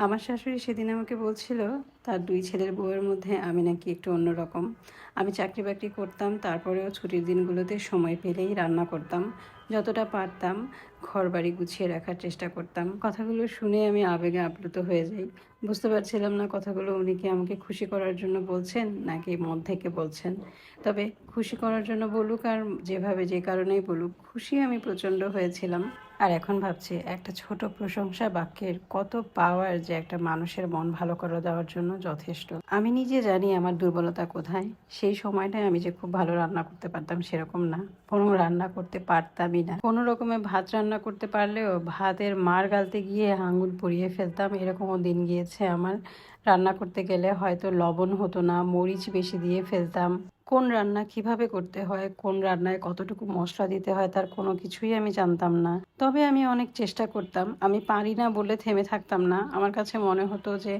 আমার শাশুড়ি সেদিন আমাকে বলছিল তার ২ ছেলের বউয়ের মধ্যে আমি নাকি একটু অন্যরকম। আমি চাকরি-বাকরি করতাম, তারপরেও ছুটির দিনগুলোতে সময় পেলেই রান্না করতাম। যতটা পারতাম ঘরবাড়ি গুছিয়ে রাখার চেষ্টা করতাম। কথাগুলো শুনে আমি আবেগে আপ্লুত হয়ে যাই। বুঝতে পারছিলাম না কথাগুলো উনি কি আমাকে খুশি করার জন্য বলছেন নাকি মন থেকে বলছেন। তবে খুশি করার জন্য বলুক আর যেভাবে যে কারণেই বলুক, খুশি আমি প্রচণ্ড হয়েছিলাম। আর এখন ভাবছি একটা ছোট প্রশংসা বাক্যের কত পাওয়ার যে একটা মানুষের মন ভালো করে দেওয়ার জন্য যথেষ্ট। আমি নিজে জানি আমার দুর্বলতা কোথায়। সেই সময়টায় আমি যে খুব ভালো রান্না করতে পারতাম সেরকম না, বরং রান্না করতে পারতামই না। কোনো রকমে ভাত রান্না করতে পারলেও ভাতের মাড় গালতে গিয়ে আঙুল পুড়িয়ে ফেলতাম, এরকমও দিন গিয়েছে আমার। রান্না করতে গেলে হয়তো লবণ হতো না, মরিচ বেশি দিয়ে ফেলতাম। কোন রান্না কিভাবে করতে হয়, কোন রান্নায় কতটুকু মশলা দিতে হয় তার কোনো কিছুই আমি জানতাম না। তবে আমি অনেক চেষ্টা করতাম। আমি পারি না বলে থেমে থাকতাম না। আমার কাছে মনে হতো যে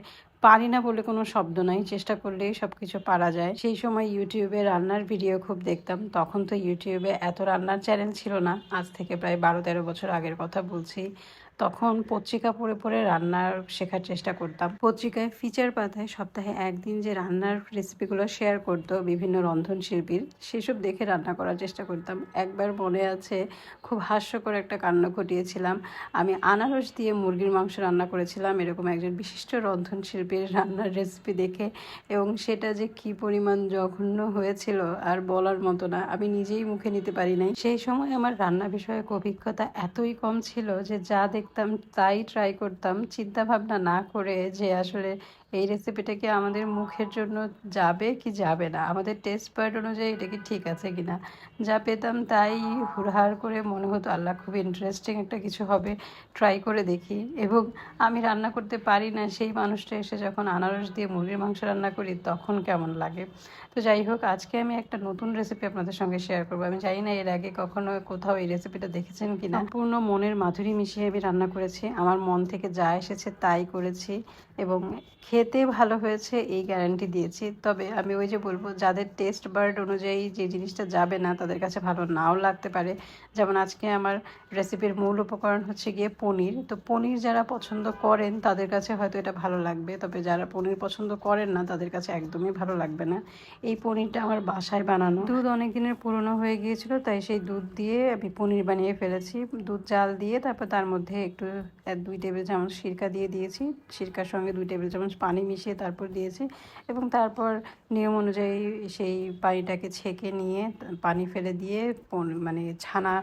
পারি না বলে কোনো শব্দ নাই, চেষ্টা করলেই সব কিছু পারা যায়। সেই সময় ইউটিউবে রান্নার ভিডিও খুব দেখতাম। তখন তো ইউটিউবে এত রান্নার চ্যানেল ছিল না। আজ থেকে প্রায় ১২-১৩ বছর আগের কথা বলছি। তখন পত্রিকা পড়ে পড়ে রান্নার শেখার চেষ্টা করতাম। পত্রিকায় ফিচার পাতায় সপ্তাহে ১ দিন যে রান্নার রেসিপিগুলো শেয়ার করতো বিভিন্ন রন্ধনশিল্পীর, সেসব দেখে রান্না করার চেষ্টা করতাম। একবার মনে আছে খুব হাস্যকর একটা কাণ্ড ঘটিয়েছিলাম। আমি আনারস দিয়ে মুরগির মাংস রান্না করেছিলাম এরকম একজন বিশিষ্ট রন্ধনশিল্পীর রান্নার রেসিপি দেখে, এবং সেটা যে কী পরিমাণ জঘন্য হয়েছিল আর বলার মতো না। আমি নিজেই মুখে নিতে পারি নাই। সেই সময় আমার রান্না বিষয়ক অভিজ্ঞতা এতই কম ছিল যে যা দেখতাম তাই ট্রাই করতাম, চিন্তা ভাবনা না করে যে আসলে এই রেসিপিটা কি আমাদের মুখের জন্য যাবে কি যাবে না, আমাদের টেস্ট বাড অনুযায়ী এটা কি ঠিক আছে কিনা। যা পেতাম তাই হুড়হাড় করে মনে হতো আল্লাহ খুব ইন্টারেস্টিং একটা কিছু হবে, ট্রাই করে দেখি। এবং আমি রান্না করতে পারি না সেই মানুষটা এসে যখন আনারস দিয়ে মুরগির মাংস রান্না করি তখন কেমন লাগে। তো যাই হোক, আজকে আমি একটা নতুন রেসিপি আপনাদের সঙ্গে শেয়ার করবো। আমি জানি না এর আগে কখনো কোথাও এই রেসিপিটা দেখেছেন কিনা। সম্পূর্ণ মনের মাধুরী মিশিয়ে আমি রান্না করেছি, আমার মন থেকে যা এসেছে তাই করেছি, এবং খেতে ভালো হয়েছে এই গ্যারান্টি দিয়েছি। তবে আমি ওই যে বলবো, যাদের টেস্ট বার্ড অনুযায়ী যে জিনিসটা যাবে না তাদের কাছে ভালো নাও লাগতে পারে। যেমন আজকে আমার রেসিপির মূল উপকরণ হচ্ছে গিয়ে পনির। তো পনির যারা পছন্দ করেন তাদের কাছে হয়তো এটা ভালো লাগবে, তবে যারা পনির পছন্দ করেন না তাদের কাছে একদমই ভালো লাগবে না। এই পনিরটা আমার বাসায় বানানো, দুধ অনেক দিনের পুরনো হয়ে গিয়েছিল, তাই সেই দুধ দিয়ে আমি পনির বানিয়ে ফেলেছি। দুধ জাল দিয়ে তারপর তার মধ্যে একটু ২ টেবিল চামচ সিরকা দিয়ে দিয়েছি। সিরকার সঙ্গে ২ টেবিল চামচ পানি মিশিয়ে তারপর দিয়েছি, এবং তারপর নিয়ম অনুযায়ী সেই পানিটাকে ছেঁকে নিয়ে পানি ফেলে দিয়ে মানে ছানা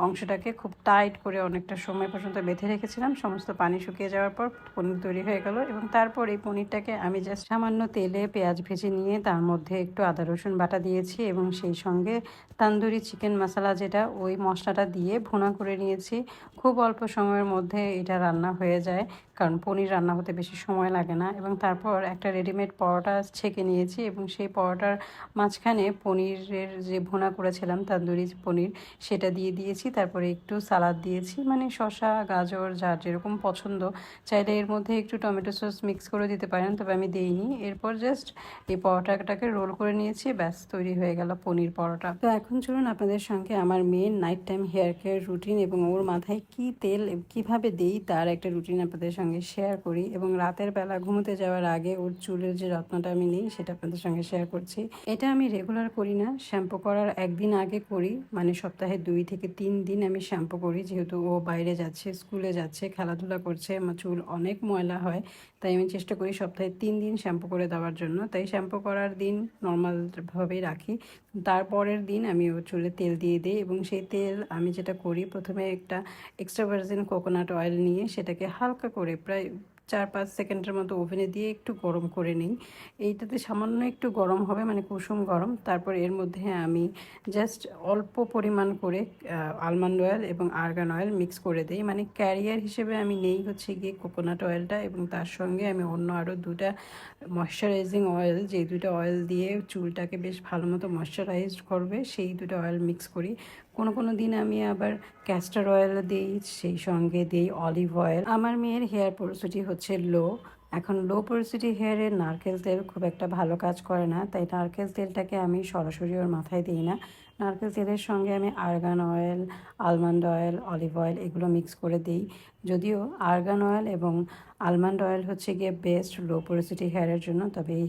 অংশটাকে খুব টাইট করে অনেকটা সময় পর্যন্ত বেঁধে রেখেছিলাম। সমস্ত পানি শুকিয়ে যাওয়ার পর পনির তৈরি হয়ে গেল, এবং তারপর এই পনিরটাকে আমি জাস্ট সামান্য তেলে পেঁয়াজ ভেজে নিয়ে তার মধ্যে একটু আদা রসুন বাটা দিয়েছি, এবং সেই সঙ্গে তান্দুরি চিকেন মশলা যেটা, ওই মশলাটা দিয়ে ভুনা করে নিয়েছি। খুব অল্প সময়ের মধ্যে এটা রান্না হয়ে যায়, কারণ পনির রান্না হতে বেশি সময় লাগে না। এবং তারপর একটা রেডিমেড পরোটা ছেঁকে নিয়েছি, এবং সেই পরোটার মাঝখানে পনিরের যে ভুনা করেছিলাম তান্দুরি পনির, সেটা দিয়ে দিয়েছি। তারপরে একটু সালাদ দিয়েছি, মানে শসা গাজর যার যেরকম পছন্দ। চাইলে এর মধ্যে একটু টমেটো সস মিক্স করে দিতে পারেন, তবে আমি দিইনি। এরপর জাস্ট এই পরোটাটাকে রোল করে নিয়েছি, ব্যাস তৈরি হয়ে গেল পনির পরোটা। তো এখন চলুন আপনাদের সঙ্গে আমার মেয়ের night time hair care routine এবং ওর মাথায় কি তেল কিভাবে দেই তার একটা রুটিন আপনাদের সঙ্গে শেয়ার করি, এবং রাতের বেলা ঘুমোতে যাওয়ার আগে ওর চুলের যে যত্নটা আমি নিই সেটা আপনাদের সঙ্গে শেয়ার করছি। এটা আমি রেগুলার করি না, শ্যাম্পু করার একদিন আগে করি, মানে সপ্তাহে ২ থেকে ৩ দিন আমি শ্যাম্পু করি, যেহেতু ও বাইরে যাচ্ছে, স্কুলে যাচ্ছে, খেলাধুলা করছে, আমার চুল অনেক ময়লা হয়, তাই আমি চেষ্টা করি সপ্তাহে ৩ দিন শ্যাম্পু করে দেওয়ার জন্য। তাই শ্যাম্পু করার দিন নর্মালভাবেই রাখি, তারপরের দিন আমি ওর চুলে তেল দিয়ে দিই। এবং সেই তেল আমি যেটা করি, প্রথমে একটা এক্সট্রা ভার্জিন কোকোনাট অয়েল নিয়ে সেটাকে হালকা করে প্রায় ৪-৫ সেকেন্ডের মতো ওভেনে দিয়ে একটু গরম করে নিই। এইটাতে সামান্য একটু গরম হবে, মানে কুসুম গরম। তারপর এর মধ্যে আমি জাস্ট অল্প পরিমাণ করে আলমন্ড অয়েল এবং আর্গান অয়েল মিক্স করে দিই, মানে ক্যারিয়ার হিসেবে আমি নেই হচ্ছে গিয়ে কোকোনাট অয়েলটা, এবং তার সঙ্গে আমি অন্য আরও 2টা ময়শ্চারাইজিং অয়েল, যেই 2টা অয়েল দিয়ে চুলটাকে বেশ ভালো মতো ময়শ্চারাইজড করবে, সেই 2টা অয়েল মিক্স করি। কোনো কোনো দিন আমি আবার ক্যাস্টর অয়েল দিই, সেই সঙ্গে দিই অলিভ অয়েল। আমার মেয়ের হেয়ার পোরোসিটি হচ্ছে লো। এখন লো পোরোসিটি হেয়ারে নারকেল তেল খুব একটা ভালো কাজ করে না, তাই নারকেল তেলটাকে আমি সরাসরি ওর মাথায় দিই না। নারকেল তেলের সঙ্গে আমি argan oil, almond oil, olive oil এগুলো মিক্স করে দিই। যদিও আর্গান অয়েল এবং আলমন্ড অয়েল হচ্ছে গিয়ে বেস্ট লো পোরোসিটি হেয়ারের জন্য, তবে এই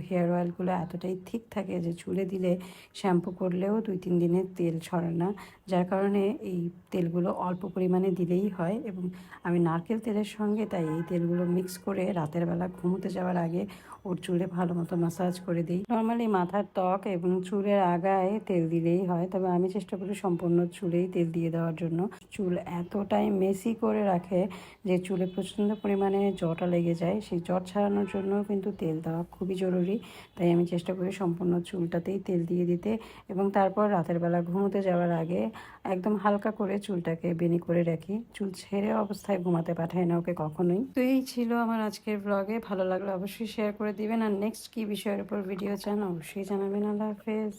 হেয়ার অয়েলগুলো এতটাই থিক থাকে যে চুলে দিলে শ্যাম্পু করলেও 2-3 দিনে তেল ছড়ে না, যার কারণে এই তেলগুলো অল্প পরিমাণে দিলেই হয়। এবং আমি নারকেল তেলের সঙ্গে তাই এই তেলগুলো মিক্স করে রাতের বেলা ঘুমোতে যাওয়ার আগে ওর চুলে ভালো মতো ম্যাসাজ করে দিই। নর্মালি মাথার ত্বক এবং চুলের আগায় তেল দিলেই হয়, তবে আমি চেষ্টা করি সম্পূর্ণ চুলেই তেল দিয়ে দেওয়ার জন্য। চুল এতটাই মেসি করে রাখে যে চুলে প্রচণ্ড পরিমাণে জটা লেগে যায়, সেই জট ছাড়ানোর জন্য কিন্তু তেল দেওয়া খুবই জরুরি। তাই আমি চেষ্টা করি সম্পূর্ণ চুলটাতেই তেল দিয়ে দিতে, এবং তারপর রাতের বেলা ঘুমোতে যাওয়ার আগে একদম হালকা করে চুলটাকে বেনি করে রাখি। চুল ছেড়ে অবস্থায় ঘুমাতে পাঠাই না ওকে কখনোই। তো এই ছিল আমার আজকের ব্লগে। ভালো লাগলে অবশ্যই শেয়ার করে দিবেন, আর নেক্সট কী বিষয়ের উপর ভিডিও চান অবশ্যই জানাবেন। আল্লাহ হাফেজ।